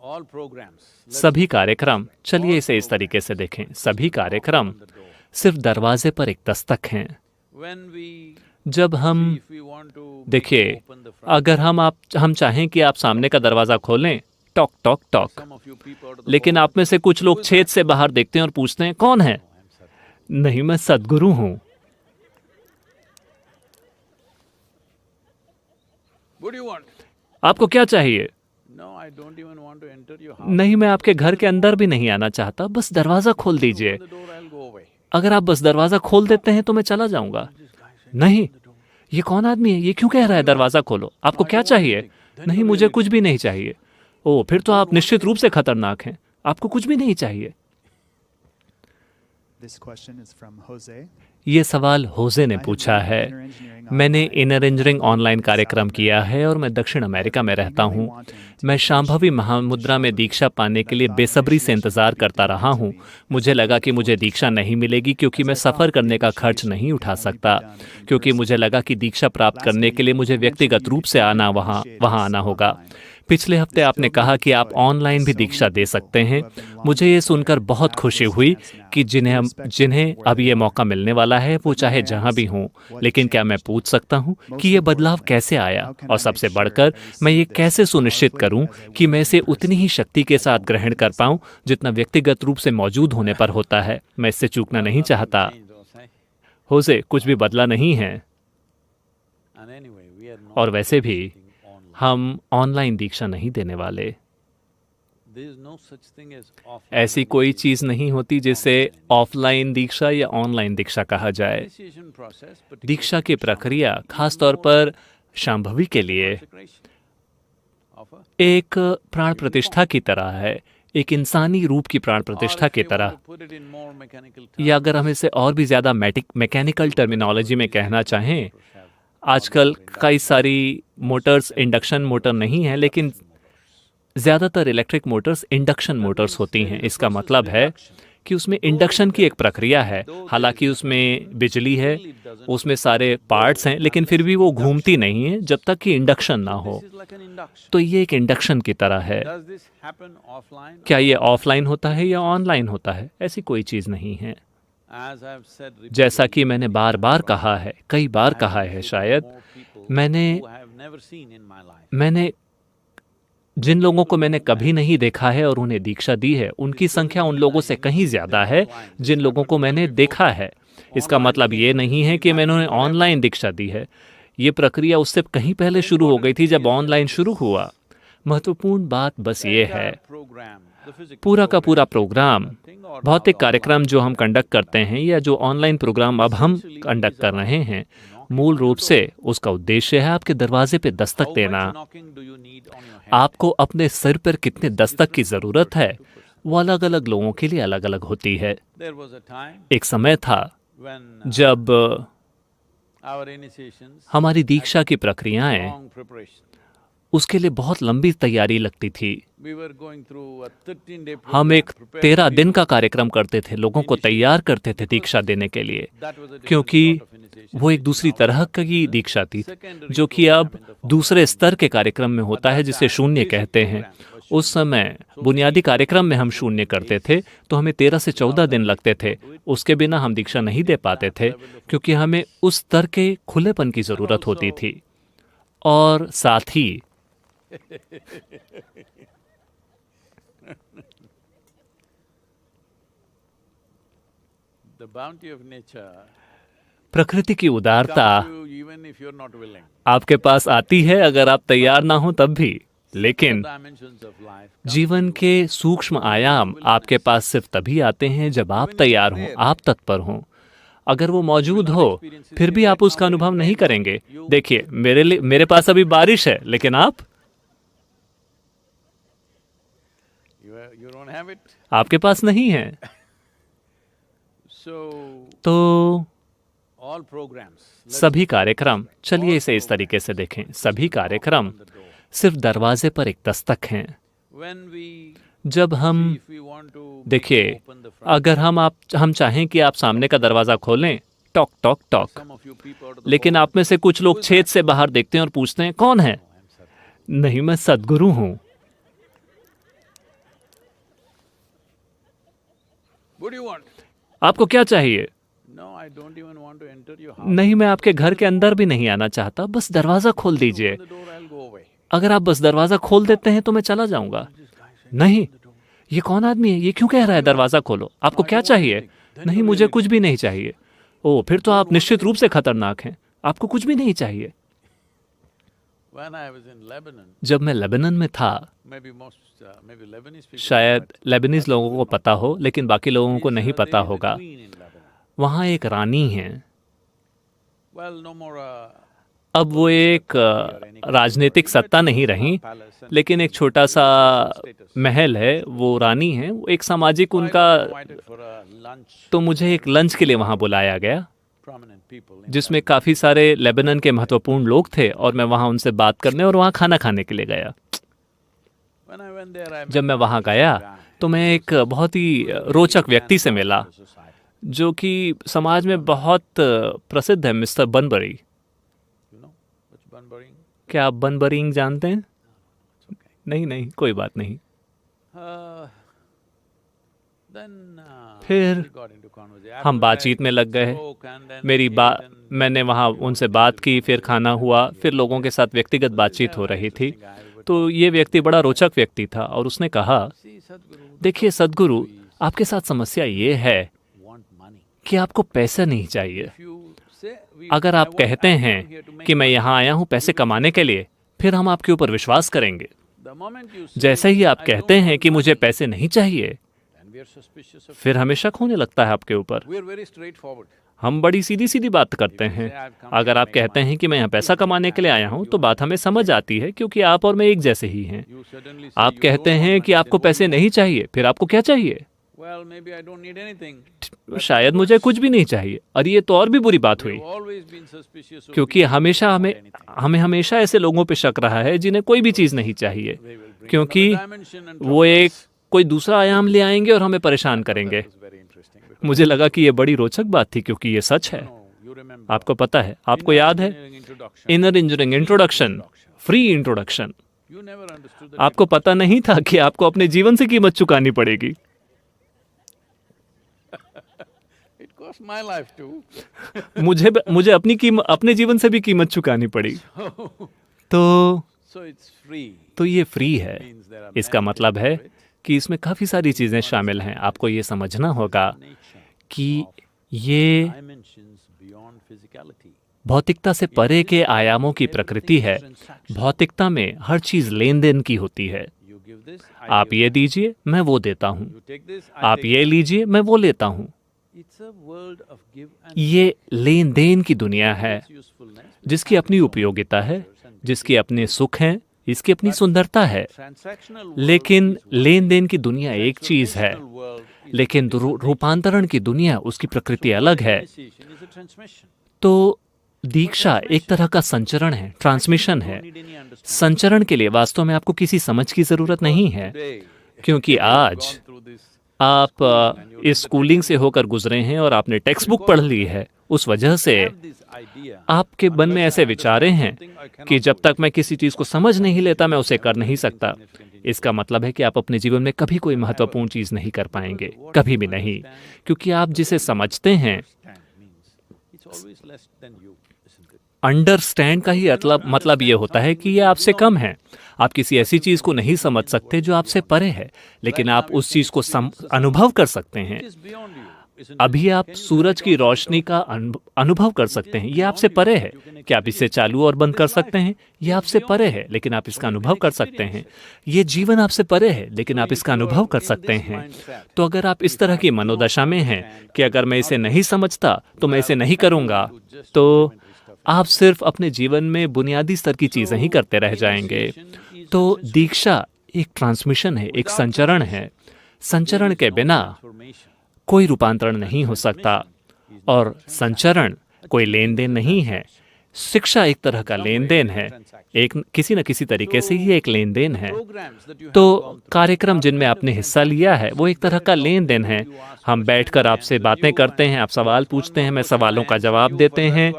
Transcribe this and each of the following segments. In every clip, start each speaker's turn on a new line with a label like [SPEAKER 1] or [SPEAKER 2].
[SPEAKER 1] सभी कार्यक्रम, चलिए इसे इस तरीके से देखें, सभी कार्यक्रम सिर्फ दरवाजे पर एक दस्तक हैं। जब हम देखिए, अगर हम चाहें कि आप सामने का दरवाजा खोलें, टॉक टॉक टॉक, लेकिन आप में से कुछ लोग छेद से बाहर देखते हैं और पूछते हैं कौन है? नहीं, मैं सद्गुरु हूं। आपको क्या चाहिए? नहीं, मैं आपके घर के अंदर भी नहीं आना चाहता, बस दरवाजा खोल दीजिए। अगर आप बस दरवाजा खोल देते हैं तो मैं चला जाऊंगा। नहीं, ये कौन आदमी है? ये क्यों कह रहा है दरवाजा खोलो? आपको क्या चाहिए? नहीं, मुझे कुछ भी नहीं चाहिए। ओह, फिर तो आप निश्चित रूप से खतरनाक हैं। आपको कुछ भी नहीं चाहिए। ये सवाल होजे ने पूछा है। मैंने इनर इंजीनियरिंग ऑनलाइन कार्यक्रम किया है और मैं दक्षिण अमेरिका में रहता हूँ। मैं शांभवी महामुद्रा में दीक्षा पाने के लिए बेसब्री से इंतज़ार करता रहा हूँ। मुझे लगा कि मुझे दीक्षा नहीं मिलेगी क्योंकि मैं सफ़र करने का खर्च नहीं उठा सकता, क्योंकि मुझे लगा कि दीक्षा प्राप्त करने के लिए मुझे व्यक्तिगत रूप से वहाँ आना होगा। पिछले हफ्ते आपने कहा कि आप ऑनलाइन भी दीक्षा दे सकते हैं। मुझे ये सुनकर बहुत खुशी हुई कि जिन्हें अब ये मौका मिलने वाला है, वो चाहे जहाँ भी हों। लेकिन क्या मैं पूछ सकता हूँ कि ये बदलाव कैसे आया? और सबसे बढ़कर, मैं ये कैसे सुनिश्चित करूँ कि मैं इसे उतनी ही शक्ति के साथ ग्रहण कर पाऊँ जितना व्यक्तिगत रूप से मौजूद होने पर होता है? मैं इससे चूकना नहीं चाहता। होजे, कुछ भी बदला नहीं है। और वैसे भी हम ऑनलाइन दीक्षा नहीं देने वाले। ऐसी कोई चीज नहीं होती जिसे ऑफलाइन दीक्षा या ऑनलाइन दीक्षा कहा जाए। दीक्षा की प्रक्रिया खासतौर पर शांभवी के लिए एक प्राण प्रतिष्ठा की तरह है, एक इंसानी रूप की प्राण प्रतिष्ठा की तरह। या अगर हम इसे और भी ज्यादा मैकेनिकल टर्मिनोलॉजी में कहना चाहें, आजकल कई सारी मोटर्स इंडक्शन मोटर नहीं है, लेकिन ज़्यादातर इलेक्ट्रिक मोटर्स इंडक्शन मोटर्स होती हैं। इसका मतलब है कि उसमें इंडक्शन की एक प्रक्रिया है। हालांकि उसमें बिजली है, उसमें सारे पार्ट्स हैं, लेकिन फिर भी वो घूमती नहीं है जब तक कि इंडक्शन ना हो। तो ये एक इंडक्शन की तरह है। क्या ये ऑफलाइन होता है या ऑनलाइन होता है? ऐसी कोई चीज़ नहीं है। जैसा कि मैंने बार बार कहा है, कई बार कहा है शायद, मैंने जिन लोगों को मैंने कभी नहीं देखा है और उन्हें दीक्षा दी है, उनकी संख्या उन लोगों से कहीं ज्यादा है जिन लोगों को मैंने देखा है। इसका मतलब ये नहीं है कि मैंने उन्हें ऑनलाइन दीक्षा दी है। ये प्रक्रिया उससे कहीं पहले शुरू हो गई थी जब ऑनलाइन शुरू हुआ। महत्वपूर्ण बात बस ये है, पूरा का पूरा प्रोग्राम, भौतिक कार्यक्रम जो हम कंडक्ट करते हैं या जो ऑनलाइन प्रोग्राम अब हम कंडक्ट कर रहे हैं, मूल रूप से उसका उद्देश्य है आपके दरवाजे पे दस्तक देना। आपको अपने सिर पर कितने दस्तक की जरूरत है, वो अलग अलग लोगों के लिए अलग अलग होती है। एक समय था जब हमारी दीक्षा की प्रक्रियाएं, उसके लिए बहुत लंबी तैयारी लगती थी। हम एक 13 दिन का कार्यक्रम करते थे, लोगों को तैयार करते थे दीक्षा देने के लिए, क्योंकि वो एक दूसरी तरह की दीक्षा थी, जो कि अब दूसरे स्तर के कार्यक्रम में होता है, जिसे शून्य कहते हैं। उस समय बुनियादी कार्यक्रम में हम शून्य करते थे तो हमें 13 से 14 दिन लगते थे। उसके बिना हम दीक्षा नहीं दे पाते थे, क्योंकि हमें उस स्तर के खुलेपन की जरूरत होती थी। और साथ ही प्रकृति की उदारता आपके पास आती है अगर आप तैयार ना हो तब भी। लेकिन जीवन के सूक्ष्म आयाम आपके पास सिर्फ तभी आते हैं जब आप तैयार हों, आप तत्पर हों। अगर वो मौजूद हो फिर भी आप उसका अनुभव नहीं करेंगे। देखिए, मेरे पास अभी बारिश है, लेकिन आपके पास नहीं है। तो सभी कार्यक्रम, चलिए इसे इस तरीके से देखें, सभी कार्यक्रम सिर्फ दरवाजे पर एक दस्तक हैं। जब हम देखिए, अगर हम चाहें कि आप सामने का दरवाजा खोलें, टॉक टॉक टॉक, लेकिन आप में से कुछ लोग छेद से बाहर देखते हैं और पूछते हैं कौन है? नहीं, मैं सद्गुरु हूं। आपको क्या चाहिए? नहीं, मैं आपके घर के अंदर भी नहीं आना चाहता, बस दरवाजा खोल दीजिए। अगर आप बस दरवाजा खोल देते हैं तो मैं चला जाऊंगा। नहीं, ये कौन आदमी है? ये क्यों कह रहा है दरवाजा खोलो? आपको क्या चाहिए? नहीं, मुझे कुछ भी नहीं चाहिए। ओ, फिर तो आप निश्चित रूप से खतरनाक हैं। आपको कुछ भी नहीं चाहिए। जब मैं लेबनान में था, शायद लेबनीज लोगों को पता हो, लेकिन बाकी लोगों को नहीं पता होगा, वहाँ एक रानी है। अब वो एक राजनीतिक सत्ता नहीं रही, लेकिन एक छोटा सा महल है, वो रानी है, वो एक सामाजिक उनका। तो मुझे एक लंच के लिए वहाँ बुलाया गया, जिसमें काफ़ी सारे लेबनान के महत्वपूर्ण लोग थे, और मैं वहाँ उनसे बात करने और वहाँ खाना खाने के लिए गया। जब मैं वहाँ गया तो मैं एक बहुत ही रोचक व्यक्ति से मिला, जो कि समाज में बहुत प्रसिद्ध है, मिस्टर बनबरी। क्या आप बनबरिंग जानते हैं? नहीं नहीं, कोई बात नहीं। फिर हम बातचीत में लग गए। मैंने वहाँ उनसे बात की, फिर खाना हुआ, फिर लोगों के साथ व्यक्तिगत बातचीत हो रही थी। तो ये व्यक्ति बड़ा रोचक व्यक्ति था, और उसने कहा, देखिए सद्गुरु, आपके साथ समस्या ये है कि आपको पैसा नहीं चाहिए। अगर आप कहते हैं कि मैं यहाँ आया हूँ पैसे कमाने के लिए, फिर हम आपके ऊपर विश्वास करेंगे। जैसे ही आप कहते हैं कि मुझे पैसे नहीं चाहिए, फिर हमें शक होने लगता है आपके ऊपर। हम बड़ी सीधी सीधी बात करते हैं। अगर आप कहते हैं कि मैं यहाँ पैसा कमाने के लिए आया हूँ, तो बात हमें समझ आती है, क्योंकि आप और मैं एक जैसे ही हैं। आप कहते हैं कि आपको पैसे नहीं चाहिए, फिर आपको क्या चाहिए? शायद मुझे कुछ भी नहीं चाहिए। और ये तो और भी बुरी बात हुई, क्योंकि हमें हमेशा ऐसे लोगों पे शक रहा है जिन्हें कोई भी चीज़ नहीं चाहिए, क्योंकि वो एक कोई दूसरा आयाम ले आएंगे और हमें परेशान करेंगे। मुझे लगा कि ये बड़ी रोचक बात थी, क्योंकि ये सच है। आपको पता है, आपको याद है, inner engineering introduction, free introduction. आपको पता नहीं था कि आपको अपने जीवन से कीमत चुकानी पड़ेगी। मुझे अपने जीवन से भी कीमत चुकानी पड़ी। तो ये फ्री है। इसका मतलब है कि इसमें काफ़ी सारी चीज़ें शामिल हैं। आपको ये समझना होगा कि ये भौतिकता से परे के आयामों की प्रकृति है। भौतिकता में हर चीज़ लेन देन की होती है। आप ये दीजिए, मैं वो देता हूँ। आप ये लीजिए, मैं वो लेता हूँ। ये लेन देन की दुनिया है, जिसकी अपनी उपयोगिता है, जिसके अपने सुख हैं, इसकी अपनी सुंदरता है। लेकिन लेन देन की दुनिया एक चीज है, लेकिन रूपांतरण की दुनिया, उसकी प्रकृति अलग है। तो दीक्षा एक तरह का संचरण है, ट्रांसमिशन है। संचरण के लिए वास्तव में आपको किसी समझ की जरूरत नहीं है, क्योंकि आज आप इस स्कूलिंग से होकर गुजरे हैं और आपने टेक्स्ट बुक पढ़ ली है। उस वजह से आपके मन में ऐसे विचारे हैं कि जब तक मैं किसी चीज़ को समझ नहीं लेता, मैं उसे कर नहीं सकता। इसका मतलब है कि आप अपने जीवन में कभी कोई महत्वपूर्ण चीज़ नहीं कर पाएंगे, कभी भी नहीं, क्योंकि आप जिसे समझते हैं, अंडरस्टैंड का ही मतलब ये होता है कि ये आपसे कम है। आप किसी ऐसी चीज़ को नहीं समझ सकते जो आपसे परे है, लेकिन आप उस चीज़ को अनुभव कर सकते हैं। अभी आप सूरज की रोशनी का अनुभव कर सकते हैं, ये आपसे परे है। क्या आप इसे चालू और बंद कर सकते हैं? ये आपसे परे है, लेकिन आप इसका अनुभव कर सकते हैं। ये जीवन आपसे परे है, लेकिन आप इसका अनुभव कर सकते हैं। तो अगर आप इस तरह की मनोदशा में हैं कि अगर मैं इसे नहीं समझता तो मैं इसे नहीं करूँगा, तो आप सिर्फ अपने जीवन में बुनियादी स्तर की चीज़ें ही करते रह जाएंगे। तो दीक्षा एक ट्रांसमिशन है, एक संचरण है। संचरण के बिना कोई रूपांतरण नहीं हो सकता, और संचरण कोई लेन देन नहीं है। शिक्षा एक तरह का लेन देन है, एक किसी न किसी तरीके से ही एक लेन देन है। तो कार्यक्रम जिनमें आपने हिस्सा लिया है, वो एक तरह का लेन देन है। हम बैठकर आपसे बातें करते हैं, आप सवाल पूछते हैं, मैं सवालों का जवाब देते हैं,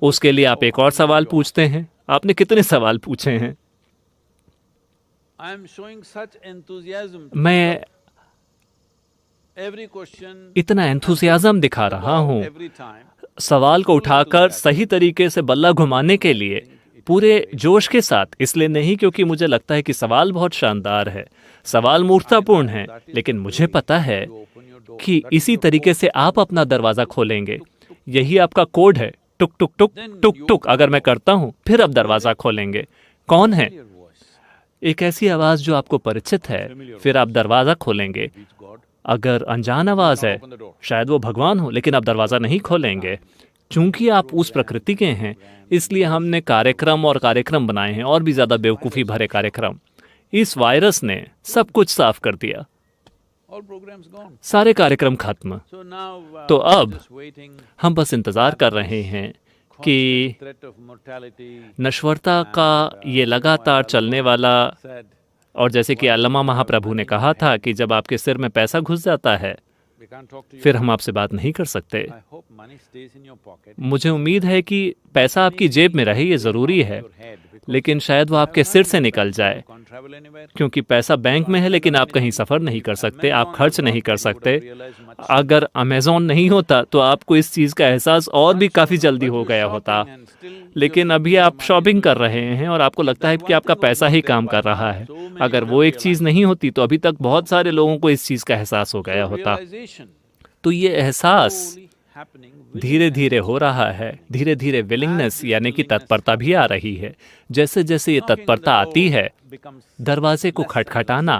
[SPEAKER 1] उसके लिए आप एक और सवाल पूछते हैं। आपने कितने सवाल पूछे हैं? मैं इतना एंथुसियाज्म दिखा रहा हूँ सवाल को उठाकर सही तरीके से बल्ला घुमाने के लिए, पूरे जोश के साथ। इसलिए नहीं क्योंकि मुझे लगता है कि सवाल बहुत शानदार है, सवाल मूर्खतापूर्ण है, लेकिन मुझे पता है कि इसी तरीके से आप अपना दरवाज़ा खोलेंगे। यही आपका कोड है, टुक टुक टुक टुक टुक। अगर मैं करता हूँ फिर आप दरवाज़ा खोलेंगे। कौन है? एक ऐसी आवाज़ जो आपको परिचित है, फिर आप दरवाज़ा खोलेंगे। अगर अनजान आवाज़ है, शायद वो भगवान हो, लेकिन आप दरवाज़ा नहीं खोलेंगे। चूंकि आप उस प्रकृति के हैं, इसलिए हमने कार्यक्रम और कार्यक्रम बनाए हैं, और भी ज़्यादा बेवकूफ़ी भरे कार्यक्रम। इस वायरस ने सब कुछ साफ कर दिया, सारे कार्यक्रम खत्म। तो अब हम बस इंतज़ार कर रहे हैं कि नश्वरता का ये लगातार चलने वाला, और जैसे कि अल्लामा महाप्रभु ने कहा था कि जब आपके सिर में पैसा घुस जाता है फिर हम आपसे बात नहीं कर सकते। मुझे उम्मीद है कि पैसा आपकी जेब में रहे, ये ज़रूरी है, लेकिन शायद वो आपके सिर से निकल जाए, क्योंकि पैसा बैंक में है लेकिन आप कहीं सफ़र नहीं कर सकते, आप खर्च नहीं कर सकते। अगर अमेज़ॉन नहीं होता तो आपको इस चीज़ का एहसास और भी काफ़ी जल्दी हो गया होता, लेकिन अभी आप शॉपिंग कर रहे हैं और आपको लगता है कि आपका पैसा ही काम कर रहा है। अगर वो एक चीज़ नहीं होती तो अभी तक बहुत सारे लोगों को इस चीज़ का एहसास हो गया होता। तो ये एहसास धीरे धीरे हो रहा है, धीरे धीरे विलिंगनेस यानी कि तत्परता भी आ रही है। जैसे जैसे ये तत्परता आती है, दरवाजे को खटखटाना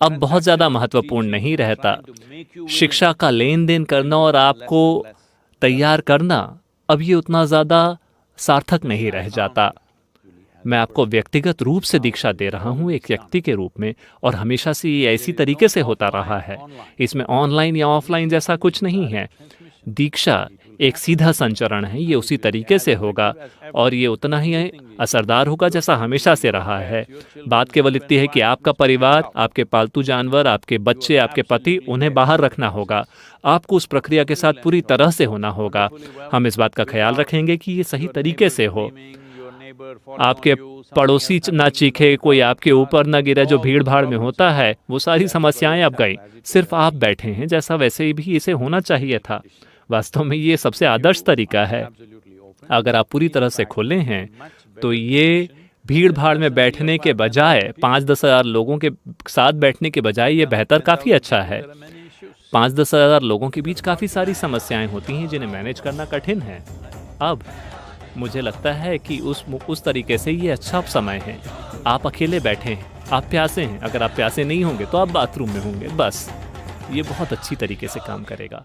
[SPEAKER 1] अब बहुत ज़्यादा महत्वपूर्ण नहीं रहता। शिक्षा का लेन देन करना और आपको तैयार करना अब ये उतना ज़्यादा सार्थक नहीं रह जाता। मैं आपको व्यक्तिगत रूप से दीक्षा दे रहा हूँ, एक व्यक्ति के रूप में, और हमेशा से ये इसी तरीके से होता रहा है। इसमें ऑनलाइन या ऑफलाइन जैसा कुछ नहीं है। दीक्षा एक सीधा संचरण है, ये उसी तरीके से होगा और ये उतना ही असरदार होगा जैसा हमेशा से रहा है। बात केवल इतनी है कि आपका परिवार, आपके पालतू जानवर, आपके बच्चे, आपके पति, उन्हें बाहर रखना होगा। आपको उस प्रक्रिया के साथ पूरी तरह से होना होगा। हम इस बात का ख्याल रखेंगे कि ये सही तरीके से हो। आपके पड़ोसी ना चीखे, कोई आपके ऊपर न गिरे, जो भीड़ भाड़ में होता है, वो सारी समस्याएं अब गई। सिर्फ आप बैठे हैं जैसा वैसे भी इसे होना चाहिए था। वास्तव में ये सबसे आदर्श तरीका है। अगर आप पूरी तरह से खुले हैं तो ये भीड़ भाड़ में बैठने के बजाय, 5-10 हज़ार लोगों के साथ बैठने के बजाय, ये बेहतर काफ़ी अच्छा है। 5-10 हज़ार लोगों के बीच काफ़ी सारी समस्याएं होती हैं जिन्हें मैनेज करना कठिन है। अब मुझे लगता है कि उस तरीके से ये अच्छा समय है। आप अकेले बैठे हैं, आप प्यासे हैं। अगर आप प्यासे नहीं होंगे तो आप बाथरूम में होंगे, बस। ये बहुत अच्छी तरीके से काम करेगा।